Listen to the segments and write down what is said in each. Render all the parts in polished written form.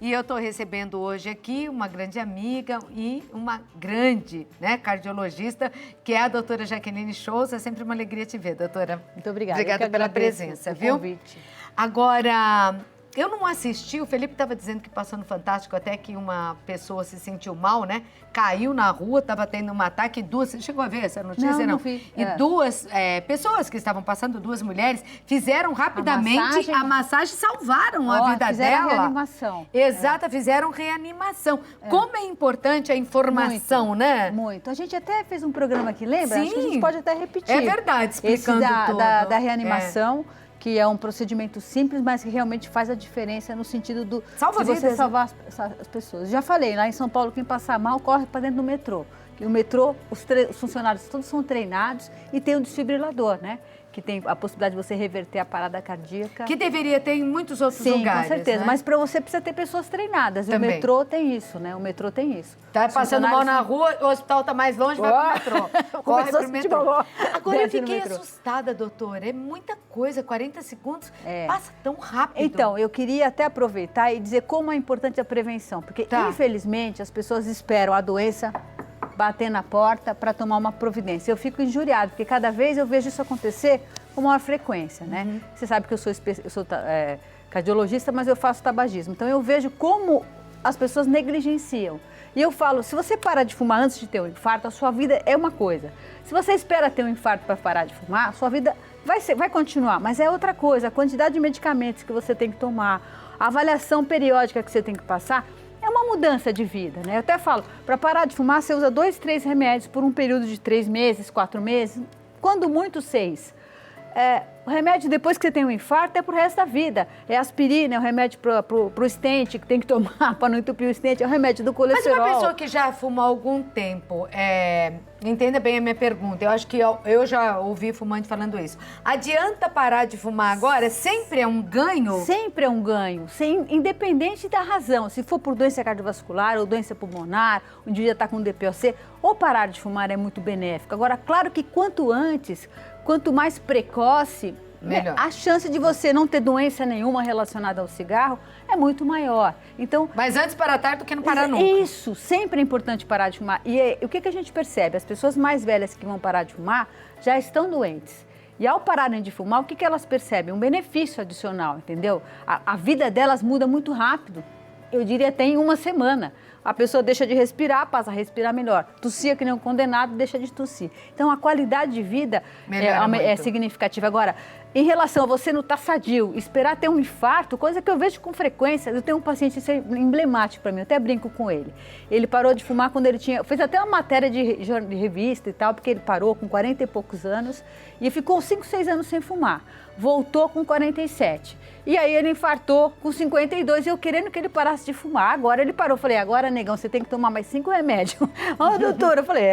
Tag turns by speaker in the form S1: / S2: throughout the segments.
S1: E eu estou recebendo hoje aqui uma grande amiga e uma grande, cardiologista, que é a doutora Jaqueline Souza. É sempre uma alegria te ver, doutora.
S2: Muito obrigada.
S1: Obrigada pela presença, viu?
S2: Convite.
S1: Agora, eu não assisti, o Felipe estava dizendo que passou no Fantástico até que uma pessoa se sentiu mal, né? Caiu na rua, estava tendo um ataque, você chegou a ver essa notícia?
S2: Não vi.
S1: E duas pessoas que estavam passando, duas mulheres, fizeram rapidamente a massagem, salvaram a vida
S2: fizeram
S1: dela.
S2: Reanimação.
S1: Exato, fizeram reanimação. Como é importante a informação, né?
S2: Muito. A gente até fez um programa aqui, lembra?
S1: Sim.
S2: Acho que a gente pode até repetir.
S1: É verdade, explicando tudo.
S2: Da reanimação. Que é um procedimento simples, mas que realmente faz a diferença no sentido de você salvar as pessoas. Já falei, lá em São Paulo, quem passar mal, corre para dentro do metrô. E o metrô, os funcionários todos são treinados e tem um desfibrilador, né? Que tem a possibilidade de você reverter a parada cardíaca.
S1: Que deveria ter em muitos outros lugares.
S2: Sim, com certeza.
S1: Né?
S2: Mas para você precisa ter pessoas treinadas.
S1: Também.
S2: E o metrô tem isso, né? O metrô tem isso.
S1: Tá passando mal na rua, o hospital tá mais longe, vai pro metrô. Corre pro metrô. Agora eu fiquei assustada, doutora. É muita coisa, 40 segundos passa tão rápido.
S2: Então, eu queria até aproveitar e dizer como é importante a prevenção. Porque, infelizmente, as pessoas esperam a doença bater na porta para tomar uma providência. Eu fico injuriada, porque cada vez eu vejo isso acontecer com maior frequência, né? Você sabe que eu sou cardiologista, mas eu faço tabagismo. Então, eu vejo como as pessoas negligenciam. E eu falo, se você parar de fumar antes de ter um infarto, a sua vida é uma coisa. Se você espera ter um infarto para parar de fumar, a sua vida vai continuar, mas é outra coisa. A quantidade de medicamentos que você tem que tomar, a avaliação periódica que você tem que passar, é uma mudança de vida, né? Eu até falo, para parar de fumar, você usa 2, 3 remédios por um período de 3 meses, 4 meses, quando muito 6. O remédio depois que você tem um infarto é pro resto da vida. É aspirina, é o remédio pro stent que tem que tomar para não entupir o stent, é o remédio do colesterol.
S1: Mas uma pessoa que já fuma há algum tempo, entenda bem a minha pergunta, eu acho que eu já ouvi fumante falando isso. Adianta parar de fumar agora? Sempre é um ganho?
S2: Sempre é um ganho, independente da razão. Se for por doença cardiovascular ou doença pulmonar, um dia está com DPOC, ou parar de fumar é muito benéfico. Agora, claro que quanto antes, quanto mais precoce,
S1: melhor.
S2: A chance de você não ter doença nenhuma relacionada ao cigarro é muito maior. Então,
S1: mas antes parar tarde do que não parar nunca.
S2: Isso, sempre é importante parar de fumar. E o que a gente percebe? As pessoas mais velhas que vão parar de fumar já estão doentes. E ao pararem de fumar, o que elas percebem? Um benefício adicional, entendeu? A vida delas muda muito rápido. Eu diria até em uma semana. A pessoa deixa de respirar, passa a respirar melhor. Tossia que nem um condenado, deixa de tossir. Então, a qualidade de vida é significativa. Agora, em relação a você não estar sadio, esperar ter um infarto, coisa que eu vejo com frequência. Eu tenho um paciente, isso é emblemático para mim, eu até brinco com ele. Ele parou de fumar quando ele fez até uma matéria de revista e tal, porque ele parou com 40 e poucos anos e ficou 5, 6 anos sem fumar. Voltou com 47. E aí ele infartou com 52 e eu querendo que ele parasse de fumar. Agora ele parou. Eu falei, agora, negão, você tem que tomar mais 5 remédios. Doutora, eu falei,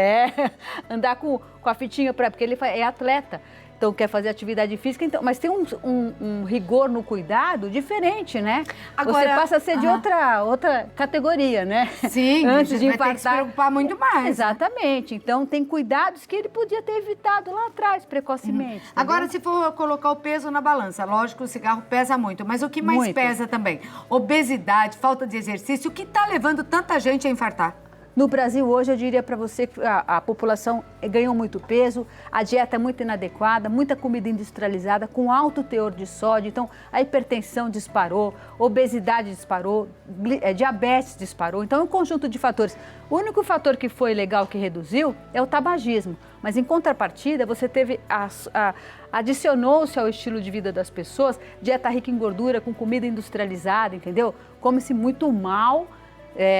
S2: andar com a fitinha, porque ele é atleta. Então, quer fazer atividade física, então, mas tem um rigor no cuidado diferente, né? Agora, você passa a ser de outra categoria, né?
S1: Sim,
S2: antes de infartar.
S1: Tem que se preocupar muito mais.
S2: Exatamente. Então, tem cuidados que ele podia ter evitado lá atrás, precocemente.
S1: Agora, se for colocar o peso na balança, lógico, o cigarro pesa muito, mas o que mais pesa também? Obesidade, falta de exercício, o que está levando tanta gente a infartar?
S2: No Brasil, hoje, eu diria para você que a população ganhou muito peso, a dieta é muito inadequada, muita comida industrializada, com alto teor de sódio. Então, a hipertensão disparou, obesidade disparou, diabetes disparou. Então, é um conjunto de fatores. O único fator que foi legal, que reduziu, é o tabagismo. Mas, em contrapartida, você teve adicionou-se ao estilo de vida das pessoas, dieta rica em gordura, com comida industrializada, entendeu? Come-se muito mal.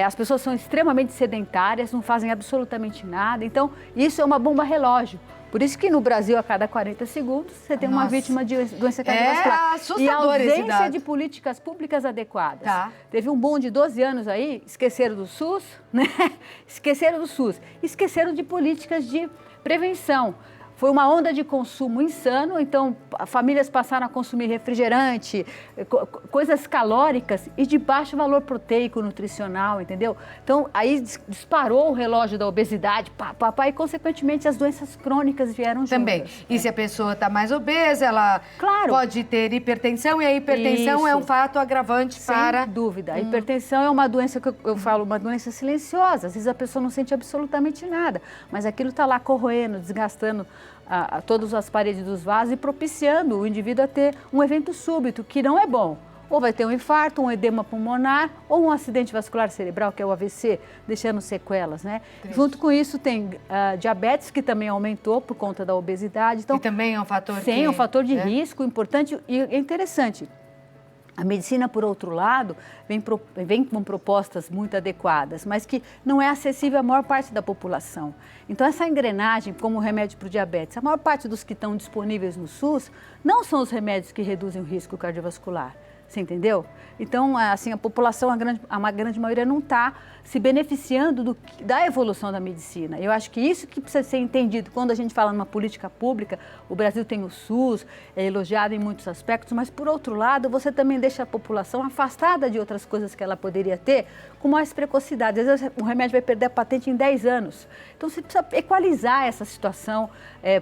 S2: As pessoas são extremamente sedentárias, não fazem absolutamente nada. Então, isso é uma bomba relógio. Por isso que no Brasil, a cada 40 segundos, você tem uma vítima de doença cardiovascular.
S1: Assustador.
S2: E a ausência de políticas públicas adequadas. Teve um boom de 12 anos aí, esqueceram do SUS, né? Esqueceram do SUS. Esqueceram de políticas de prevenção. Foi uma onda de consumo insano, então famílias passaram a consumir refrigerante, coisas calóricas e de baixo valor proteico, nutricional, entendeu? Então, aí disparou o relógio da obesidade, e consequentemente as doenças crônicas vieram juntas.
S1: Também. E se a pessoa está mais obesa, ela pode ter hipertensão, e a hipertensão é um fato agravante para...
S2: Sem dúvida. A hipertensão é uma doença que eu falo, uma doença silenciosa. Às vezes a pessoa não sente absolutamente nada, mas aquilo está lá corroendo, desgastando todas as paredes dos vasos e propiciando o indivíduo a ter um evento súbito, que não é bom. Ou vai ter um infarto, um edema pulmonar, ou um acidente vascular cerebral, que é o AVC, deixando sequelas, né? Junto com isso tem diabetes, que também aumentou por conta da obesidade. Então,
S1: e também é um fator
S2: um fator de risco importante e é interessante. A medicina, por outro lado, vem com propostas muito adequadas, mas que não é acessível à maior parte da população. Então, essa engrenagem, como o remédio para o diabetes, a maior parte dos que estão disponíveis no SUS não são os remédios que reduzem o risco cardiovascular. Você entendeu? Então, assim, a população, a grande maioria, não está se beneficiando da evolução da medicina. Eu acho que isso que precisa ser entendido. Quando a gente fala numa política pública, o Brasil tem o SUS, é elogiado em muitos aspectos, mas, por outro lado, você também deixa a população afastada de outras coisas que ela poderia ter com mais precocidade. Às vezes, o remédio vai perder a patente em 10 anos. Então, você precisa equalizar essa situação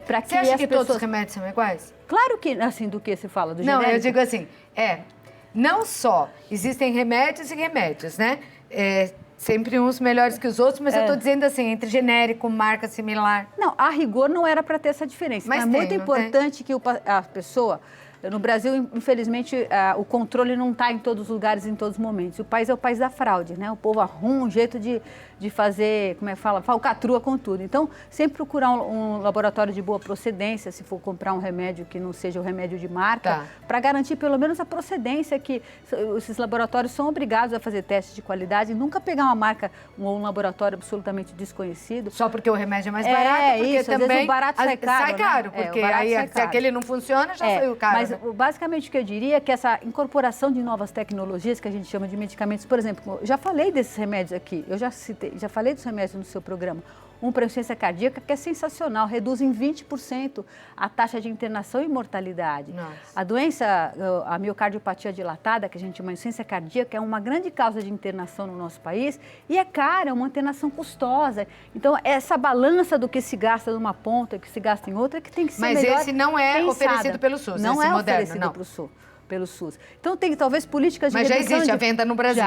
S2: para que
S1: Você acha que todos os remédios são iguais?
S2: Claro que, assim, do que se fala, do genérico.
S1: Não, eu digo assim, não só existem remédios e remédios, né? Sempre uns melhores que os outros, mas eu estou dizendo assim, entre genérico, marca similar.
S2: Não, a rigor não era para ter essa diferença. Mas é muito importante que a pessoa... No Brasil, infelizmente, o controle não está em todos os lugares, em todos os momentos. O país é o país da fraude, né? O povo arruma um jeito de fazer, como é que fala, falcatrua com tudo. Então, sempre procurar um laboratório de boa procedência, se for comprar um remédio que não seja o remédio de marca, para garantir pelo menos a procedência, que esses laboratórios são obrigados a fazer testes de qualidade e nunca pegar uma marca ou um laboratório absolutamente desconhecido.
S1: Só porque o remédio é mais barato, porque
S2: isso,
S1: também...
S2: Às vezes o barato sai caro,
S1: sai caro, né? Porque aí se aquele não funciona, já saiu caro.
S2: Mas basicamente o que eu diria é que essa incorporação de novas tecnologias, que a gente chama de medicamentos, por exemplo, eu já falei desses remédios aqui, eu já falei dos remédios no seu programa. Um para insuficiência cardíaca que é sensacional, reduz em 20% a taxa de internação e mortalidade.
S1: Nossa.
S2: A doença, a miocardiopatia dilatada, que a gente chama de insuficiência cardíaca, é uma grande causa de internação no nosso país e é cara, é uma internação custosa. Então, essa balança do que se gasta numa ponta e que se gasta em outra é que tem que ser melhor
S1: Mas esse não é
S2: pensada.
S1: oferecido pelo SUS,
S2: não
S1: esse
S2: é
S1: moderno,
S2: oferecido
S1: não.
S2: pelo SUS. Então, tem talvez políticas de
S1: Mas já
S2: redução
S1: existe a venda no Brasil.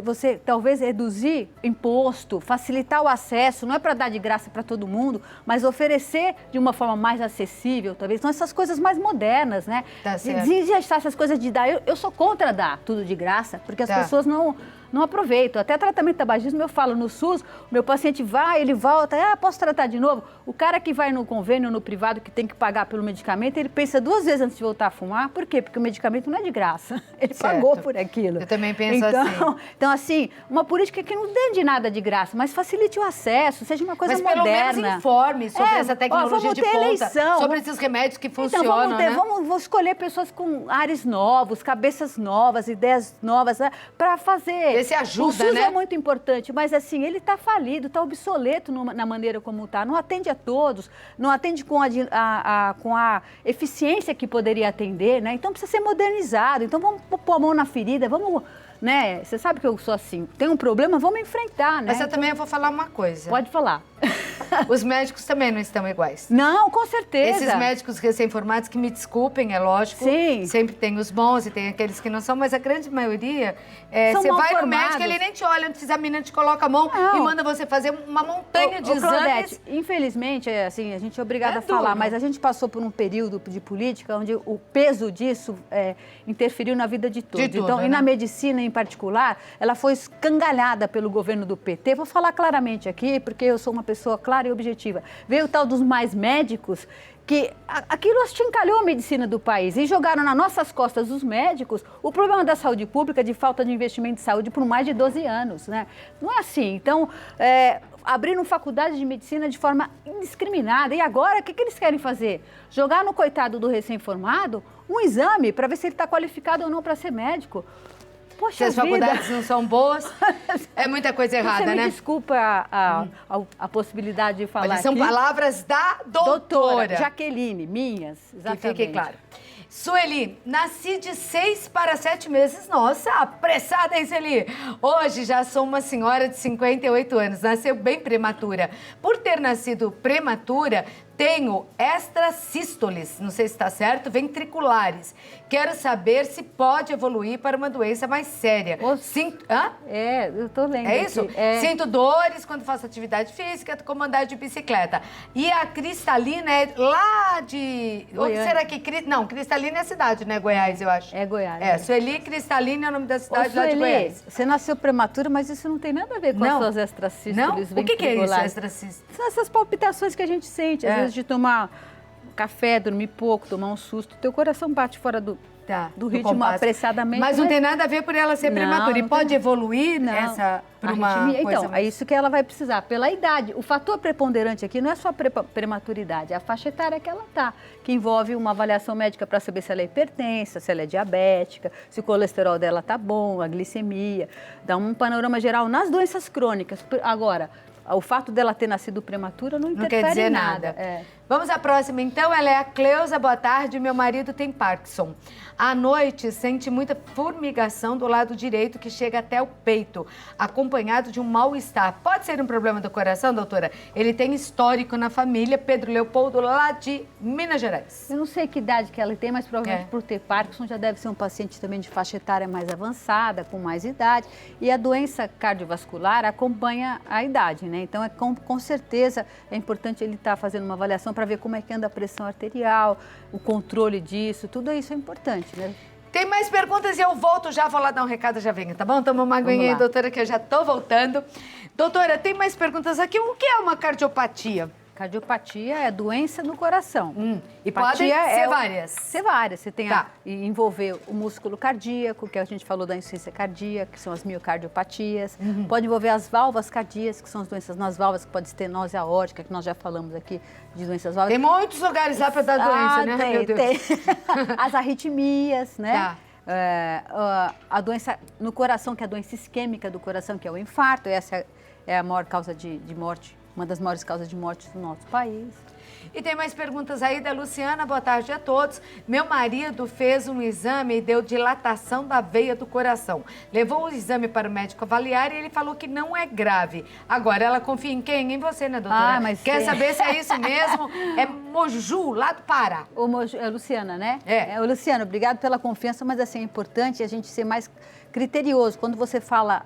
S2: Você talvez reduzir imposto, facilitar o acesso, não é para dar de graça para todo mundo, mas oferecer de uma forma mais acessível, talvez. Então, essas coisas mais modernas, né?
S1: Tá certo.
S2: Desingestar essas coisas de dar. Eu sou contra dar tudo de graça, porque as pessoas não aproveitam. Até tratamento de tabagismo, eu falo, no SUS, o meu paciente vai, ele volta, posso tratar de novo? O cara que vai no convênio, no privado, que tem que pagar pelo medicamento, ele pensa 2 vezes antes de voltar a fumar. Por quê? Porque o medicamento não é de graça. Ele pagou por aquilo.
S1: Eu também penso assim.
S2: Então, assim, uma política que não dê de nada de graça, mas facilite o acesso, seja uma coisa moderna.
S1: Mas pelo menos informe sobre essa tecnologia de ponta,
S2: eleição,
S1: sobre esses remédios que funcionam,
S2: vamos escolher pessoas com ares novos, cabeças novas, ideias novas, né, para fazer.
S1: Esse ajuda,
S2: o SUS
S1: né?
S2: é muito importante, mas assim, ele está falido, está obsoleto na maneira como está. Não atende a todos, não atende com a eficiência que poderia atender, né? Então precisa ser modernizado. Então vamos pôr a mão na ferida, vamos... Né? Você sabe que eu sou assim. Tem um problema, vamos enfrentar, né?
S1: Mas eu também vou falar uma coisa.
S2: Pode falar.
S1: Os médicos também não estão iguais.
S2: Não, com certeza.
S1: Esses médicos recém-formados, que me desculpem, é lógico.
S2: Sim.
S1: Sempre tem os bons e tem aqueles que não são, mas a grande maioria, você vai no médico, ele nem te olha, não te examina, te coloca a mão e manda você fazer uma montanha de exames.
S2: Claudete, infelizmente, assim, a gente é obrigada a falar, mas a gente passou por um período de política onde o peso disso interferiu na vida de todos. Então, e na medicina em particular, ela foi escangalhada pelo governo do PT. Vou falar claramente aqui, porque eu sou uma pessoa clara e objetiva. Veio o tal dos mais médicos, que aquilo achincalhou a medicina do país e jogaram nas nossas costas os médicos o problema da saúde pública, de falta de investimento de saúde por mais de 12 anos, né? Não é assim. Então, abriram faculdade de medicina de forma indiscriminada. E agora, o que eles querem fazer? Jogar no coitado do recém-formado um exame para ver se ele está qualificado ou não para ser médico. Poxa
S1: se as
S2: vida.
S1: faculdades não são boas, é muita coisa errada,
S2: Você me
S1: né?
S2: desculpa a possibilidade de falar
S1: Olha, são
S2: aqui.
S1: palavras da doutora.
S2: Jaqueline, minhas,
S1: Que
S2: exatamente.
S1: fique claro. Sueli, nasci de 6 para 7 meses. Nossa, apressada, hein, Sueli? Hoje já sou uma senhora de 58 anos. Nasceu bem prematura. Por ter nascido prematura, tenho extrasístoles, não sei se está certo, ventriculares. Quero saber se pode evoluir para uma doença mais séria. Hã?
S2: É, eu tô lendo
S1: É isso?
S2: aqui. É.
S1: Sinto dores quando faço atividade física, como andar de bicicleta. E a Cristalina é lá de... Onde
S2: Goiânia.
S1: será que... Não, Cristalina é a cidade, né? Goiás, eu acho.
S2: É Goiás.
S1: É, Sueli Cristalina é o nome da cidade lá de
S2: Sueli,
S1: Goiás.
S2: você nasceu prematura, mas isso não tem nada a ver com
S1: Não.
S2: as suas extrasístoles
S1: Não? O que é isso,
S2: ventriculares.
S1: extracístole?
S2: São essas palpitações que a gente sente, às vezes de tomar café, dormir pouco, tomar um susto. Teu coração bate fora do ritmo
S1: compasso.
S2: apressadamente.
S1: Mas não tem nada a ver por ela ser
S2: Não,
S1: prematura. E
S2: não
S1: pode
S2: tem.
S1: evoluir
S2: Não.
S1: essa para
S2: A
S1: uma
S2: arritmia,
S1: coisa
S2: então,
S1: mais...
S2: é isso que ela vai precisar, pela idade. O fator preponderante aqui não é só a prematuridade, é a faixa etária que ela está, que envolve uma avaliação médica para saber se ela é hipertensa, se ela é diabética, se o colesterol dela está bom, a glicemia, dá um panorama geral nas doenças crônicas. Agora, o fato dela ter nascido prematura não interfere
S1: quer dizer
S2: em nada.
S1: nada. Vamos à próxima, então. Ela é a Cleusa. Boa tarde. Meu marido tem Parkinson. À noite, sente muita formigação do lado direito que chega até o peito, acompanhado de um mal-estar. Pode ser um problema do coração, doutora? Ele tem histórico na família. Pedro Leopoldo, lá de Minas Gerais.
S2: Eu não sei que idade que ela tem, mas provavelmente por ter Parkinson já deve ser um paciente também de faixa etária mais avançada, com mais idade. E a doença cardiovascular acompanha a idade, né? Então, com certeza, é importante ele estar fazendo uma avaliação para ver como é que anda a pressão arterial, o controle disso, tudo isso é importante, né?
S1: Tem mais perguntas e eu volto já, vou lá dar um recado, já venho, tá bom? Toma uma aguinha aí, doutora, que eu já tô voltando. Doutora, tem mais perguntas aqui. O que é uma cardiopatia?
S2: Cardiopatia é doença do coração.
S1: E podem ser várias.
S2: Ser várias. Você tem e envolver o músculo cardíaco, que a gente falou da insuficiência cardíaca, que são as miocardiopatias. Pode envolver as válvulas cardíacas, que são as doenças nas válvulas, que pode ter estenose aórtica, que nós já falamos aqui de doenças válvulas.
S1: Tem muitos lugares lá para dar doença, né?
S2: Tem,
S1: Meu Deus.
S2: tem. As arritmias, né? A doença no coração, que é a doença isquêmica do coração, que é o infarto. Essa é a maior causa de morte, uma das maiores causas de morte do nosso país.
S1: E tem mais perguntas aí da Luciana. Boa tarde a todos. Meu marido fez um exame e deu dilatação da veia do coração. Levou o exame para o médico avaliar e ele falou que não é grave. Agora, ela confia em quem? Em você, né, doutora?
S2: Mas
S1: quer saber se é isso mesmo? É Moju, lá do Pará.
S2: É Luciana, né?
S1: Luciana,
S2: obrigado pela confiança, mas assim, é importante a gente ser mais criterioso. Quando você fala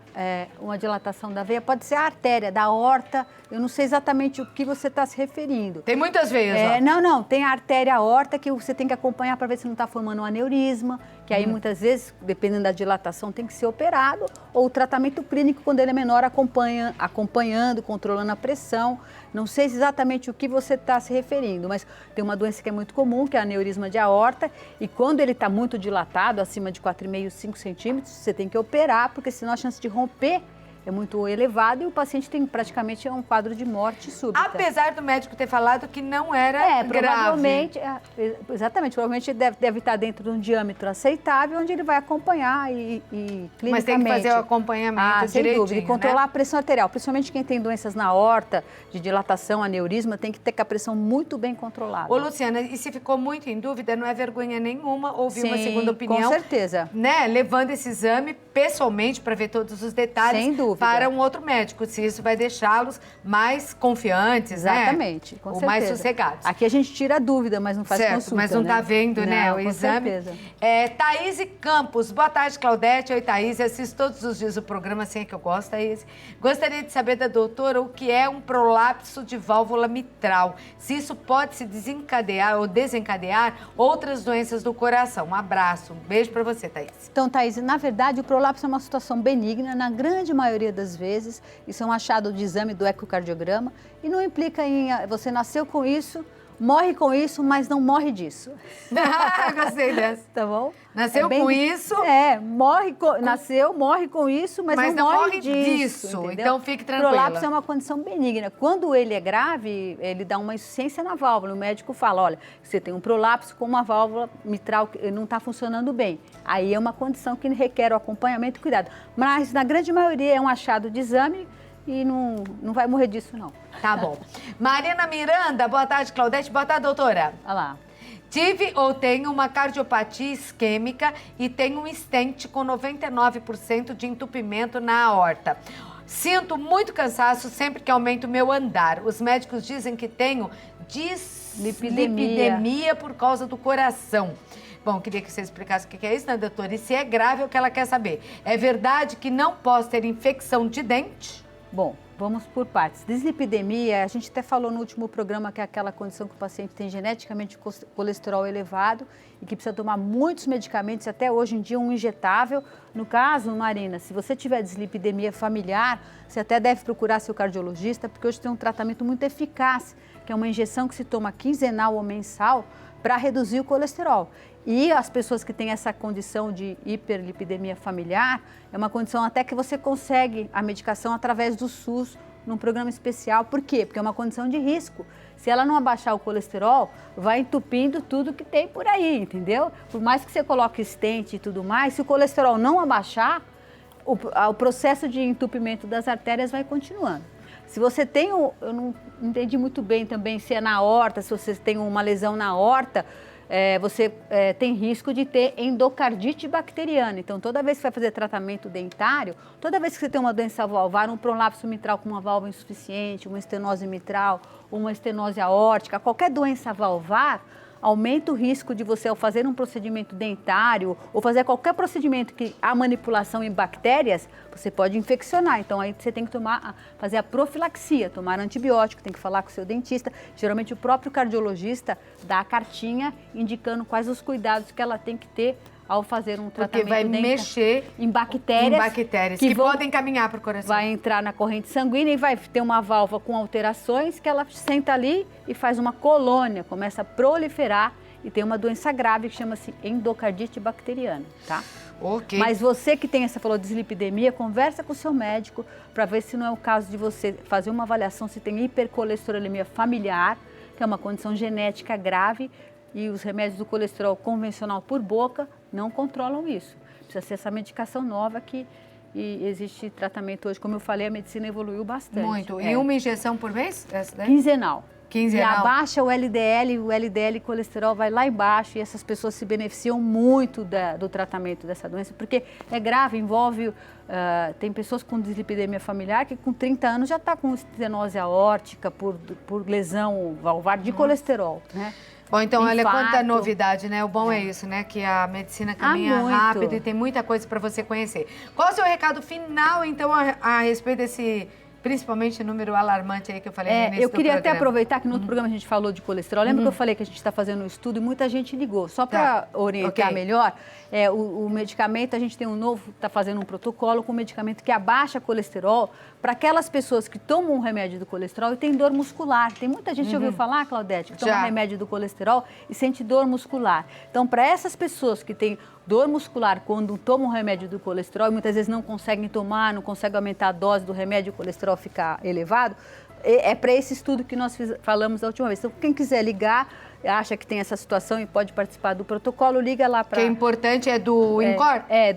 S2: uma dilatação da veia, pode ser a artéria, da aorta, eu não sei exatamente o que você está se referindo.
S1: Tem muitas veias, ó.
S2: Não, tem a artéria aorta que você tem que acompanhar para ver se não está formando um aneurisma, que aí muitas vezes, dependendo da dilatação, tem que ser operado, ou o tratamento clínico, quando ele é menor, acompanhando, controlando a pressão. Não sei exatamente o que você está se referindo, mas tem uma doença que é muito comum, que é a aneurisma de aorta, e quando ele está muito dilatado, acima de 4,5, 5 centímetros, você tem que operar, porque senão a chance de romper é muito elevado e o paciente tem praticamente um quadro de morte súbita.
S1: Apesar do médico ter falado que não era
S2: provavelmente,
S1: grave.
S2: Exatamente, provavelmente deve estar dentro de um diâmetro aceitável, onde ele vai acompanhar e clinicamente.
S1: Mas tem que fazer o acompanhamento
S2: sem
S1: direitinho,
S2: dúvida, e controlar a pressão arterial, principalmente quem tem doenças na aorta, de dilatação, aneurisma, tem que ter com a pressão muito bem controlada.
S1: Ô, Luciana, e se ficou muito em dúvida, não é vergonha nenhuma ouvir uma segunda opinião.
S2: Com certeza.
S1: Né? Levando esse exame pessoalmente para ver todos os detalhes.
S2: Sem dúvida.
S1: Para um outro médico, se isso vai deixá-los mais confiantes,
S2: exatamente,
S1: né?
S2: com
S1: Ou
S2: certeza.
S1: mais sossegados.
S2: Aqui a gente tira a dúvida, mas não faz consulta,
S1: mas não
S2: né?
S1: está vendo, né,
S2: Não,
S1: o
S2: com
S1: exame.
S2: certeza.
S1: Thaís Campos, boa tarde, Claudete. Oi, Thaís, assisto todos os dias o programa, assim é que eu gosto, Thaís. Gostaria de saber da doutora o que é um prolapso de válvula mitral, se isso pode se desencadear ou desencadear outras doenças do coração. Um abraço, um beijo para você, Thaís.
S2: Então, Thaís, na verdade, o prolapso é uma situação benigna, na grande maioria das vezes. Isso é um achado de exame do ecocardiograma e não implica em você nasceu com isso, morre com isso, mas não morre disso.
S1: Gostei dessa.
S2: Tá bom?
S1: Nasceu com isso.
S2: Nasceu, morre com isso, mas não morre disso.
S1: Então fique tranquila.
S2: Prolapso é uma condição benigna. Quando ele é grave, ele dá uma insuficiência na válvula. O médico fala, olha, você tem um prolapso com uma válvula mitral que não está funcionando bem. Aí é uma condição que requer o acompanhamento e cuidado. Mas, na grande maioria, é um achado de exame e não vai morrer disso, não.
S1: Tá bom. Marina Miranda, boa tarde, Claudete. Boa tarde, doutora.
S2: Olha lá.
S1: Tive ou tenho uma cardiopatia isquêmica e tenho um stent com 99% de entupimento na aorta. Sinto muito cansaço sempre que aumento o meu andar. Os médicos dizem que tenho dislipidemia por causa do coração. Bom, queria que você explicasse o que é isso, né, doutora? E se é grave, é o que ela quer saber. É verdade que não posso ter infecção de dente?
S2: Bom, vamos por partes. Dislipidemia, a gente até falou no último programa que é aquela condição que o paciente tem geneticamente colesterol elevado e que precisa tomar muitos medicamentos, até hoje em dia um injetável. No caso, Marina, se você tiver dislipidemia familiar, você até deve procurar seu cardiologista, porque hoje tem um tratamento muito eficaz, que é uma injeção que se toma quinzenal ou mensal para reduzir o colesterol. E as pessoas que têm essa condição de hiperlipidemia familiar, é uma condição até que você consegue a medicação através do SUS, num programa especial. Por quê? Porque é uma condição de risco. Se ela não abaixar o colesterol, vai entupindo tudo que tem por aí, entendeu? Por mais que você coloque stent e tudo mais, se o colesterol não abaixar, o processo de entupimento das artérias vai continuando. Se você tem, eu não entendi muito bem também se é na aorta, se você tem uma lesão na aorta, você tem risco de ter endocardite bacteriana. Então, toda vez que vai fazer tratamento dentário, toda vez que você tem uma doença valvar, um prolapso mitral com uma válvula insuficiente, uma estenose mitral, uma estenose aórtica, qualquer doença valvar, aumenta o risco de você, ao fazer um procedimento dentário ou fazer qualquer procedimento que há manipulação em bactérias, você pode infeccionar. Então, aí você tem que fazer a profilaxia, tomar antibiótico, tem que falar com o seu dentista. Geralmente, o próprio cardiologista dá a cartinha indicando quais os cuidados que ela tem que ter ao fazer um tratamento.
S1: Porque vai mexer
S2: em bactérias
S1: que podem caminhar para o coração.
S2: Vai entrar na corrente sanguínea e vai ter uma válvula com alterações que ela senta ali e faz uma colônia, começa a proliferar e tem uma doença grave que chama-se endocardite bacteriana, tá?
S1: Ok.
S2: Mas você que tem essa dislipidemia, conversa com o seu médico para ver se não é o caso de você fazer uma avaliação se tem hipercolesterolemia familiar, que é uma condição genética grave, e os remédios do colesterol convencional por boca não controlam isso. Precisa ser essa medicação nova e existe tratamento hoje. Como eu falei, a medicina evoluiu bastante.
S1: Muito. E uma injeção por mês?
S2: Quinzenal. E
S1: Quinzenal.
S2: abaixa o LDL colesterol vai lá embaixo e essas pessoas se beneficiam muito do tratamento dessa doença, porque é grave, envolve, tem pessoas com dislipidemia familiar que com 30 anos já está com estenose aórtica por lesão valvar de colesterol, né?
S1: Bom, então, olha
S2: Infarto.
S1: quanta novidade, né? O bom é isso, né? Que a medicina caminha
S2: muito.
S1: rápido e tem muita coisa para você conhecer. Qual o seu recado final, então, a respeito desse, principalmente, número alarmante aí que eu falei no início
S2: eu
S1: do
S2: queria
S1: programa?
S2: até aproveitar que no outro programa a gente falou de colesterol. Lembra que eu falei que a gente está fazendo um estudo e muita gente ligou. Só para orientar melhor, o medicamento, a gente tem está fazendo um protocolo com um medicamento que abaixa colesterol para aquelas pessoas que tomam um remédio do colesterol e tem dor muscular. Tem muita gente que ouviu falar, Claudete, que toma remédio do colesterol e sente dor muscular. Então, para essas pessoas que têm dor muscular quando tomam um remédio do colesterol e muitas vezes não conseguem tomar, não conseguem aumentar a dose do remédio e o colesterol ficar elevado, é para esse estudo que nós falamos da última vez. Então, quem quiser ligar, acha que tem essa situação e pode participar do protocolo, liga lá para...
S1: Que é importante, é do INCOR?
S2: É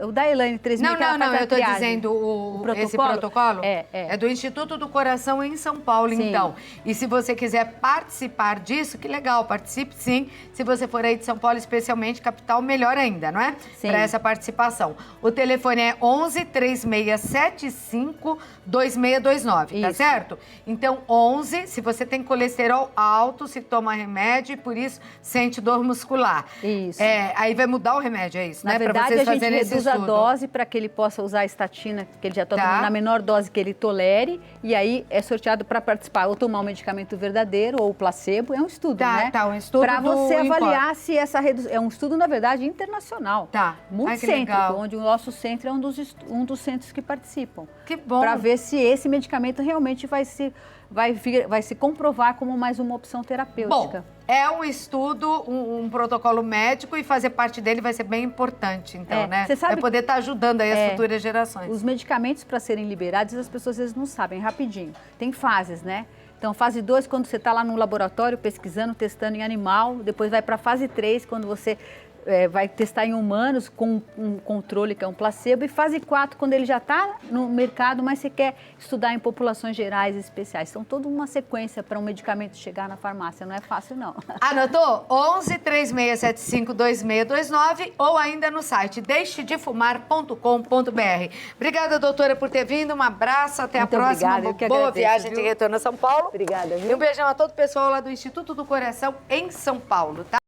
S2: o da Elaine 3000.
S1: Não, eu estou dizendo esse protocolo.
S2: É
S1: do Instituto do Coração em São Paulo,
S2: sim.
S1: Então. E se você quiser participar disso, que legal, participe sim. Se você for aí de São Paulo, especialmente capital, melhor ainda, não é?
S2: Sim.
S1: Para essa participação. O telefone é 11 3675 2629, tá certo? Então, 11, se você tem colesterol alto, se toma remédio e por isso sente dor muscular.
S2: Isso.
S1: Aí vai mudar o remédio, é isso,
S2: Na
S1: né?
S2: verdade,
S1: Pra vocês
S2: a gente
S1: fazerem esse
S2: reduz a
S1: estudo.
S2: dose para que ele possa usar a estatina, que ele já está tomando na menor dose que ele tolere, e aí é sorteado para participar ou tomar o medicamento verdadeiro ou o placebo. É um estudo, né?
S1: Um estudo
S2: para você
S1: do
S2: avaliar se essa redução... É um estudo, na verdade, internacional. Multicêntrico, onde o nosso centro é um dos centros que participam.
S1: Que bom.
S2: Para ver se esse medicamento realmente vai se vai se comprovar como mais uma opção terapêutica.
S1: Bom, é um estudo, um protocolo médico e fazer parte dele vai ser bem importante, então, né?
S2: Você sabe,
S1: vai poder estar ajudando aí as futuras gerações.
S2: Os medicamentos para serem liberados, as pessoas às vezes não sabem, rapidinho. Tem fases, né? Então, fase 2, quando você está lá no laboratório pesquisando, testando em animal, depois vai para a fase 3, quando você vai testar em humanos com um controle que é um placebo, e fase 4, quando ele já está no mercado, mas você quer estudar em populações gerais especiais. Então, toda uma sequência para um medicamento chegar na farmácia, não é fácil não.
S1: Anotou? 11-3675-2629 ou ainda no site deixedefumar.com.br. Obrigada, doutora, por ter vindo, um abraço, até
S2: Muito
S1: a próxima.
S2: obrigada, eu que
S1: boa
S2: agradeço,
S1: viagem
S2: viu?
S1: de retorno a São Paulo.
S2: Obrigada, viu?
S1: E um beijão a todo o pessoal lá do Instituto do Coração em São Paulo, tá?